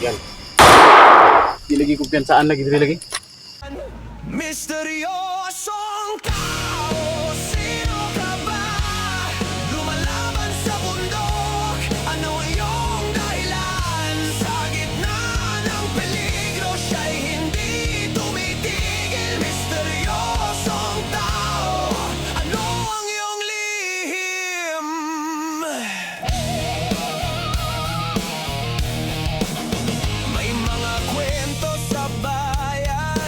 Yan. Dilagi ko saan lagi diri lagi. Misteryosong tao, sino ka ba? Lumalaban sa bundok, ano ang iyong dahilan? Sa gitna ng peligro, siya'y hindi tumitigil. Misteryosong tao, ano ang iyong lihim? May mga kwento sa bayan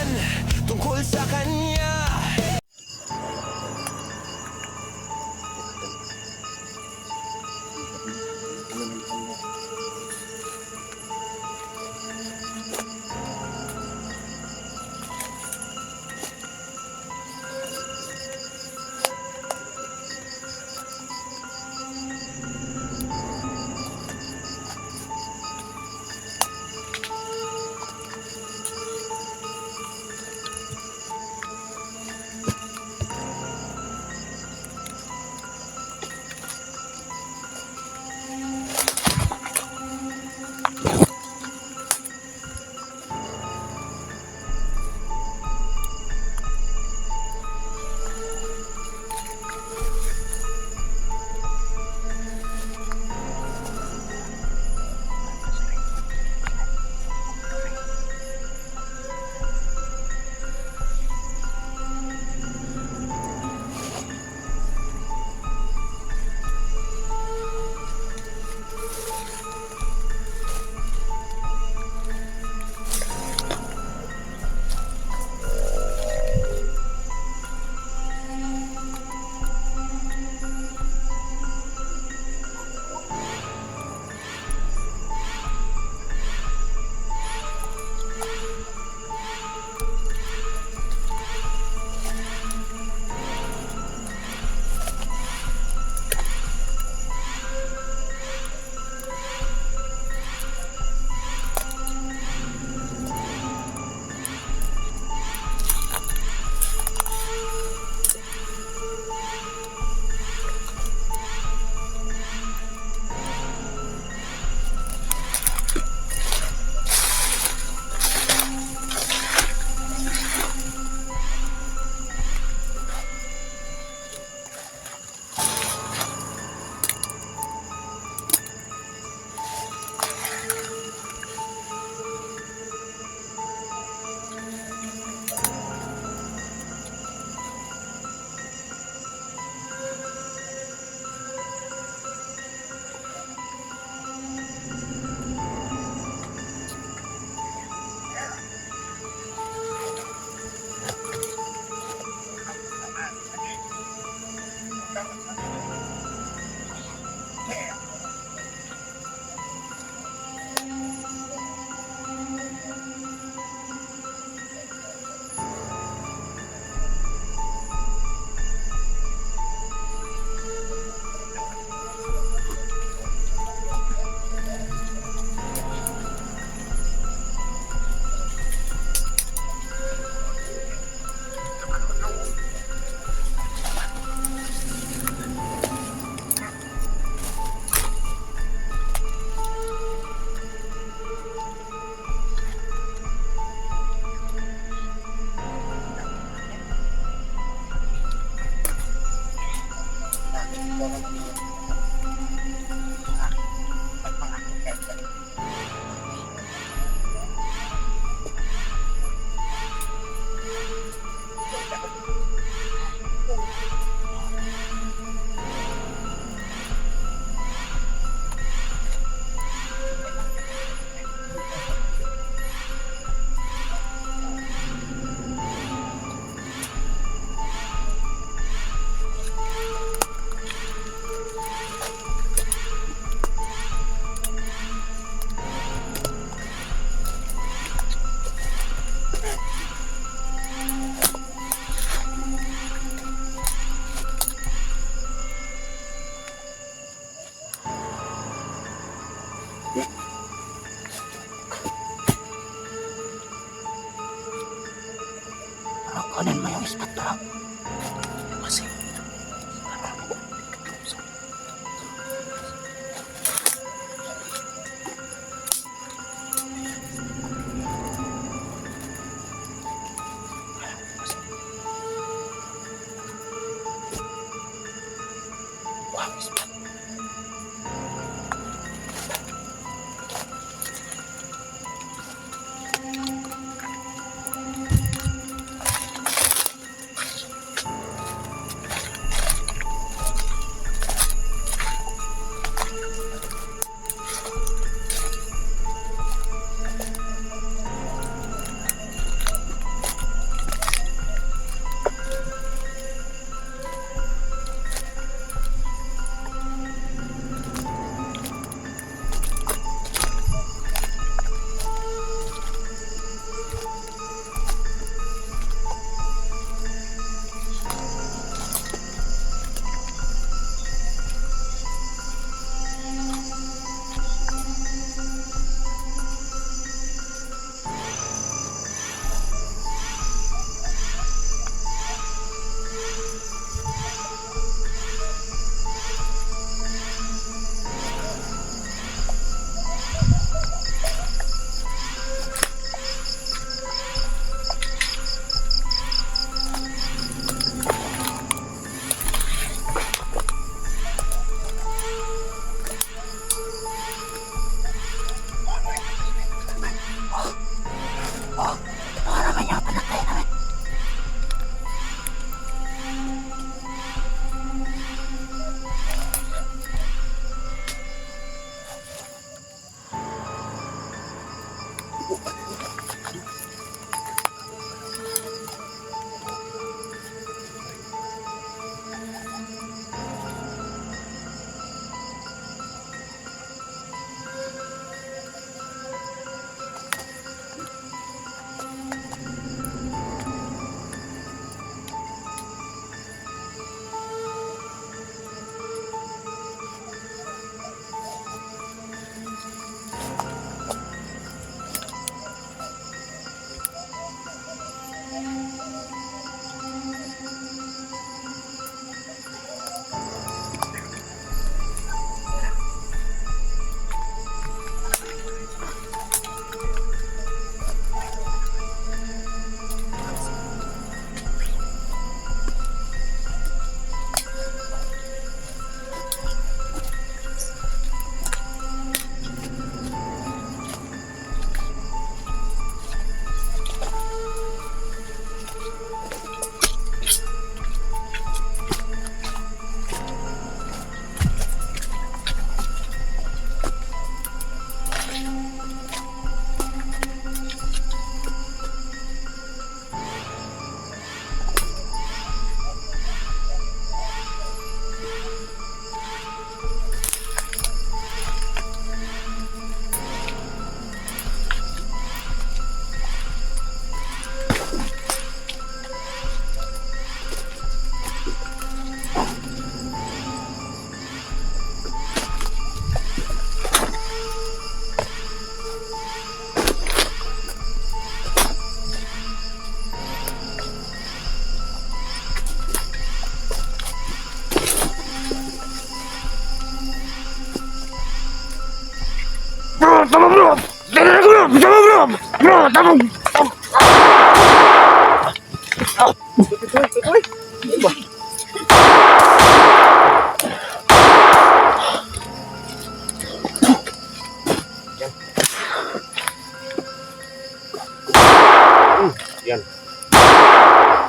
Yan.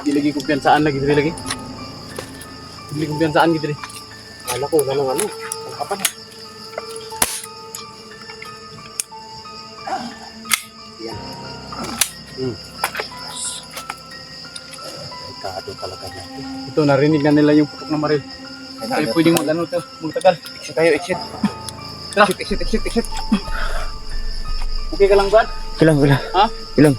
Di lagi kumpiyansaan lagi diri lagi. Di kumpiyansaan gitu deh. Anak ko ganun ano. Kapan? Yan. Kado talaga natin. Ito, narinig na nila yung putok ng maril. Ay, pwedeng mag-ano ito, magtagal. Exit tayo, exit. Tara. Exit. Okay ka lang ba? Ilang. Ha? Ilang.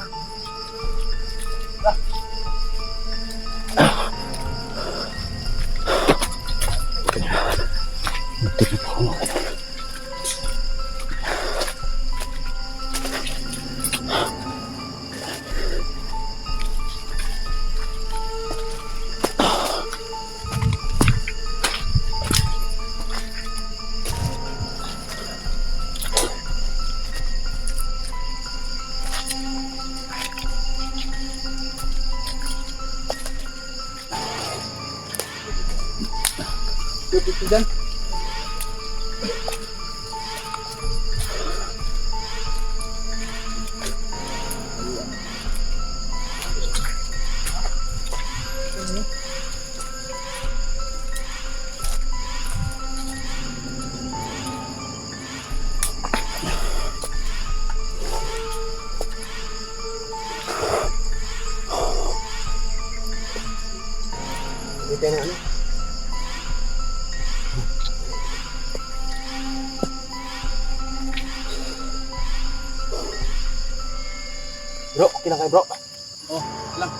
dito dyan. Dito na ano? Bro, okay lang kayo bro. Oh, lang.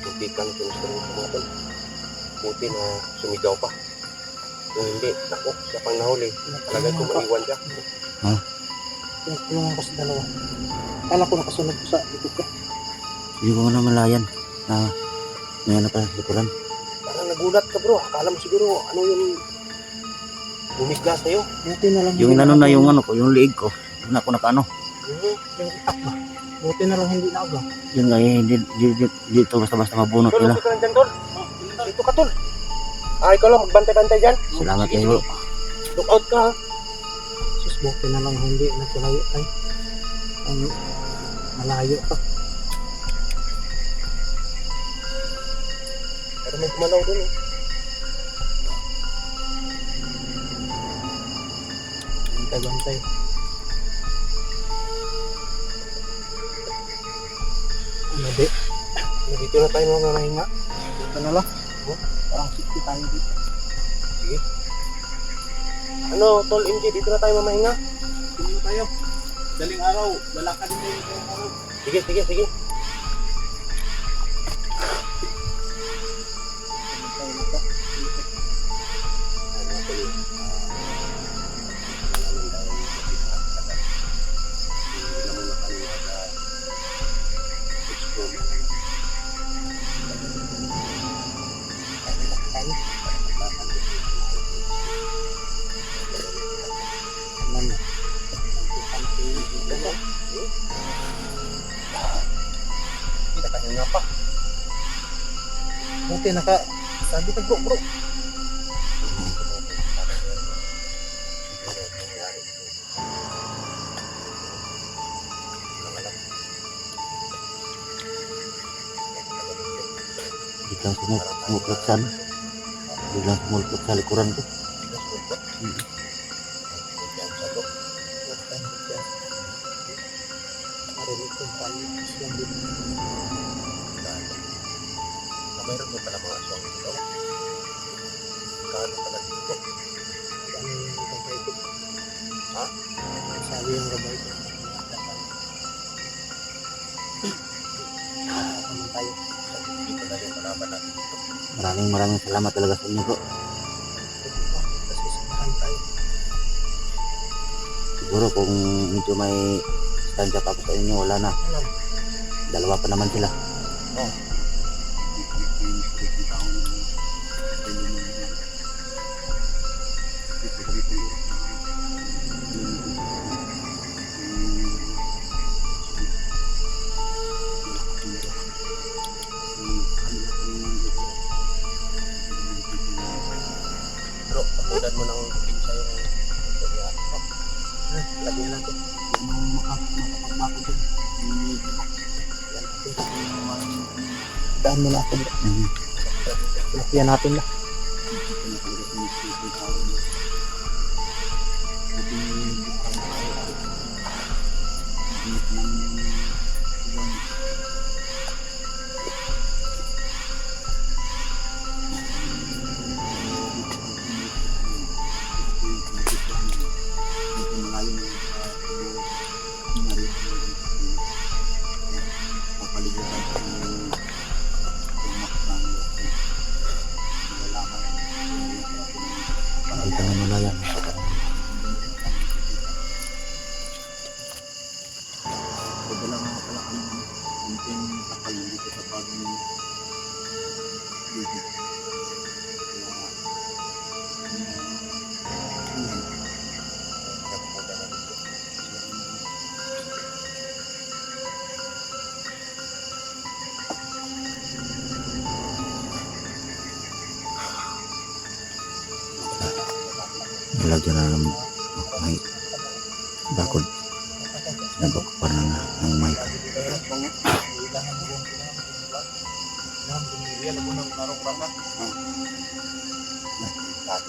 Buti kang kinusta ng mga tol. Buti na sumigaw pa. Kung hindi, naku, siya pang nahuli. Talaga kung maiwan siya. Yung kasi dalawa. Kala ko nakasunod ko sa likod ko. Hindi ko na malayan na may ano pa sa likuran. Parang nagulat ka bro. Akala mo siguro ano yung bumiglas sa'yo. Buti na lang Yung hindi inano na naagaw. yung ano ko, yung liig ko. Doon ako nakaano. Yung itak ba? Buti na lang hindi naagaw. Yun nga, dito basta-basta mabunot Tol, nila. okay ka lang dyan tol. Dito ka tol. Ikaw lang magbantay-bantay dyan. Salamat kayo. Look out ka ha. Sus, buti na lang hindi nagkalayo ay. Ang malayo pa. Pero may kumalaw dun eh. Bantay-bantay. Ano di? Dito na tayo mga mahinga. Dito na lang. Parang 60 tayo dito. Sige. Ano, tol, MJ, dito na tayo mamahinga. Tingin mo tayo. Daling araw. Lalakad din tayo daling araw. Sige, sige, sige. Ano? Kita ka nga pa. Buti naka sabi ka bro. Biglang sumulpot sa ano. Biglang sumulpot sa likuran ko. Marinig kong palis lang dito. Mayroon mo pala mga aswang dito. Kano pala dito? Ano yung gabay ko? Ha? Sabi yung gabay ko. Ano tayo? Dito na yung kalaban natin dito. Maraming salamat talaga sa inyo bro. Kasi samahan tayo. Siguro kung medyo may stansya pa ako sa inyo, wala na. Alam. Dalawa pa naman sila. Bro, pakulan mo ng pinsya yung Lagyan natin. Makapagmako din. Daan mo natin. Lagyan natin na. Dito na malayan. Padala nga pala kami ng konting takal dito sa bagong dito. Kaya Nilagyan na ng may bakod. Nabako pa ng mic.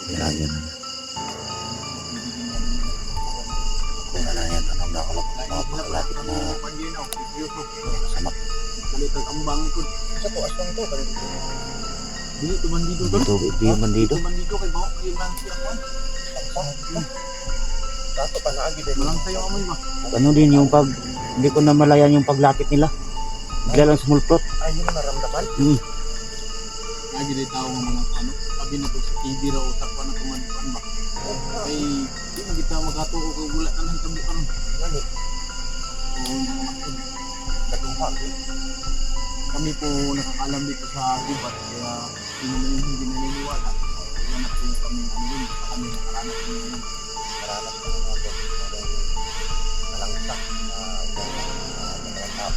Nilagyan na. Kung ano yan, anong nakakalapit na samak. Balikan ang bangi ko. Sa to, aswang to. Dito bandido to. Dito, di bandido. Bandido kay Bawak. Kay lang siya ko. Tato pa naagi din. Malang sa'yo amoy ba? Ano din yung pag, hindi ko na malayan yung paglapit nila. Bigla lang sumulprot. Ay, yun ang naramdaman. Lagi din tao ng mga ano. Sabi na to sa TV raw. Takwa na kumanuan ba? Ay, di na kita magkatuo kung gulat na ng tabi karon. Ngani, Oo, kaduha. kami po nakakalam dito sa gubat. Kaya hindi naniniwala. Kaya natin kami ano yun. Kami nakaranas yun. Maranas ko ng mga nalangsak na ibang tao.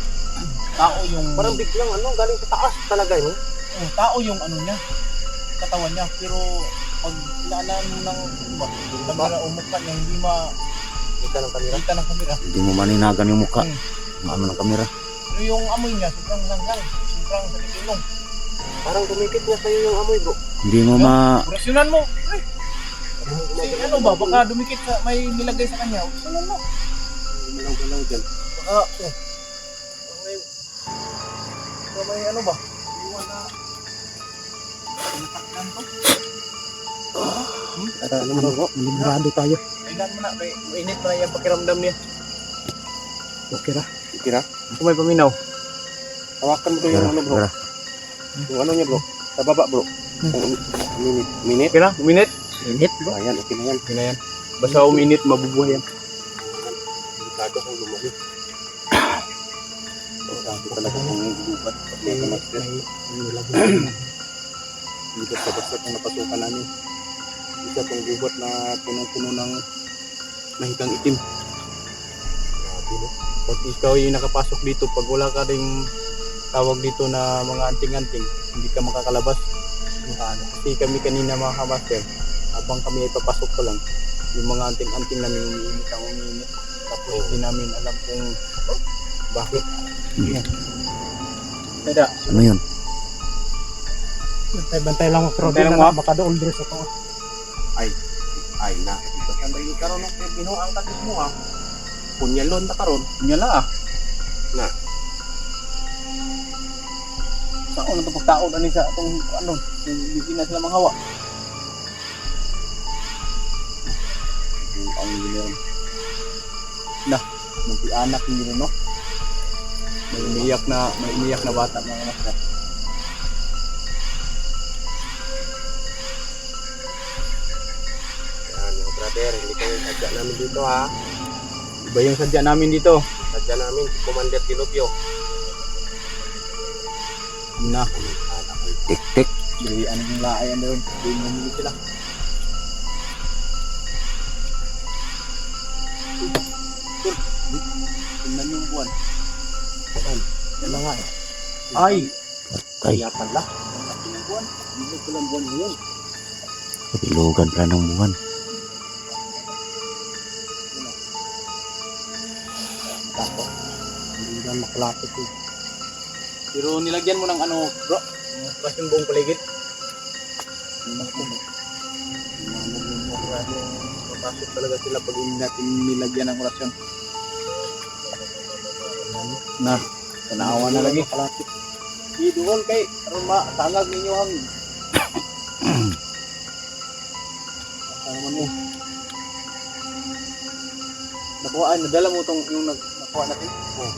Tao yung... Parang biglang galing sa taas talaga yun. tao yung ano niya. Katawan niya. Pero pag inaanan mo ng kamera o mukha niya, hindi Kita ng kamera. makita ng kamera. Hindi mo maninagan yung mukha. Ano ng kamera. Pero yung amoy niya, sobrang langgang. Sobrang sakit ilong. Parang dumikit niya sa'yo yung amoy, bro. Hindi mo Orasyonan mo. Ay, ano ba? Baka dumikit sa may nilagay sa kanya. Orasyonan mo. Malaw-galaw dyan. Baka, may ano ba? Iwan na. Nasakyan to. Ano mo, bro? Librado tayo. Kailan mo na. Mainit na yung pakiramdam niya. Okay ra. Tira. Kung may paminaw. Hawakan mo to yung ano, bro. Tara. Yung ano niya, bro. Sa baba, bro. Minute. Okay na? Uminit? Init bro. Ayan, okay na yan. Okay na yan. Basta uminit, mabubuhay yan. Delikado kung lumabit. Sabi talaga kung gubat. Pati mga master. Dito sa basta kung napasukan namin. Isa kong gubat na punong-puno ng mahikang itim. Grabe, no? Pag ikaw yung nakapasok dito, pag wala ka ring tawag dito na mga anting-anting, hindi ka makakalabas. Kasi kami kanina mga kamaster, habang kami ay papasok ko lang, yung mga anting-anting namin umiinit ang umiinit. Tapos hindi namin alam kung bakit. Kaya, Ano yun? Bantay lang mo pero Bantay lang di mo, na baka doon sa to. Ay na. Ito ang dahil karoon ng binuang tagis mo ha. Punyalon na karoon. yun lang ah. Na. Saan ko nagpagtaon ani sa itong ano, hindi na sila manghawa. Ang giniron. Na, magti-anak yung giniron, no? May iniyak na bata mga anak na. Yan, mga brother. Hindi kayo sadya namin dito ha. Iba yung sadya namin dito. Sadya namin si Commander Dilobio. Na, Tik-tik. hindi ano yung laayan doon. Hindi mamili sila. Tingnan yung buwan. Yan na nga eh. Ay! Ay, Kaya pala. Yung buwan. Hindi ko lang buwan ngayon. kabilugan pala ng buwan. Tako. Hindi na makalapit eh. Pero nilagyan mo ng ano, bro? Tapos yung buong paligid. Papasok talaga sila pag hindi natin nilagyan ng orasyon. Na, tanawa na lagi. Makalapit. Doon kay tangag ninyo ang ano naman mo. Nakuha, nadala mo tong yung nakuha natin? Oo.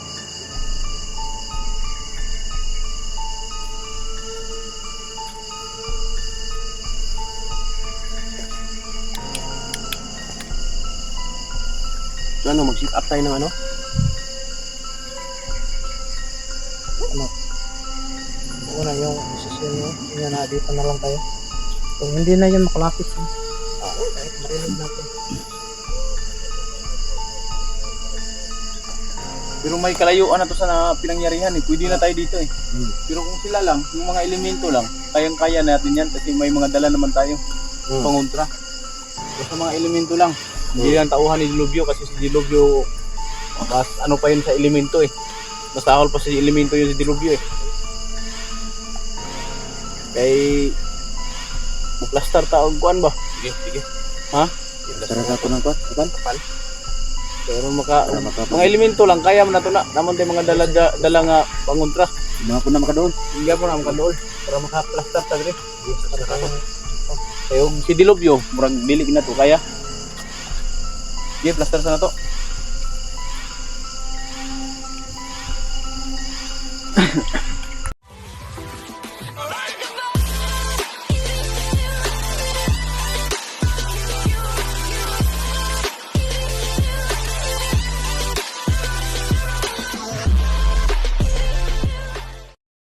So ano, mag-sit up tayo ng ano? Una yung decision nyo. Yan na, dito na lang tayo. Kung hindi na yan makalapit. Kahit marinig natin. Pero may kalayuan na to sa pinangyarihan eh. Pwede na tayo dito eh. Pero kung sila lang, yung mga elemento lang, kayang-kaya natin yan kasi may mga dala naman tayo. Pangontra. Basta mga elemento lang. Hindi lang tauhan ni Dilubyo kasi si Dilubyo mas ano pa yun sa elemento eh. Mas tahol pa si elemento yun si Dilubyo eh. Kay plaster taog kuan ba? Sige. Ha? Tara ko ng kwat, kapan? Pero Para makapag... mga elemento lang kaya man nato na. Namon tay mga dala nga pangontra. Mga po na makadoon. Hindi po na makadool para maka-plaster ta dire. Kaya si Dilubyo murag dili na to kaya. Di plaster sa na to.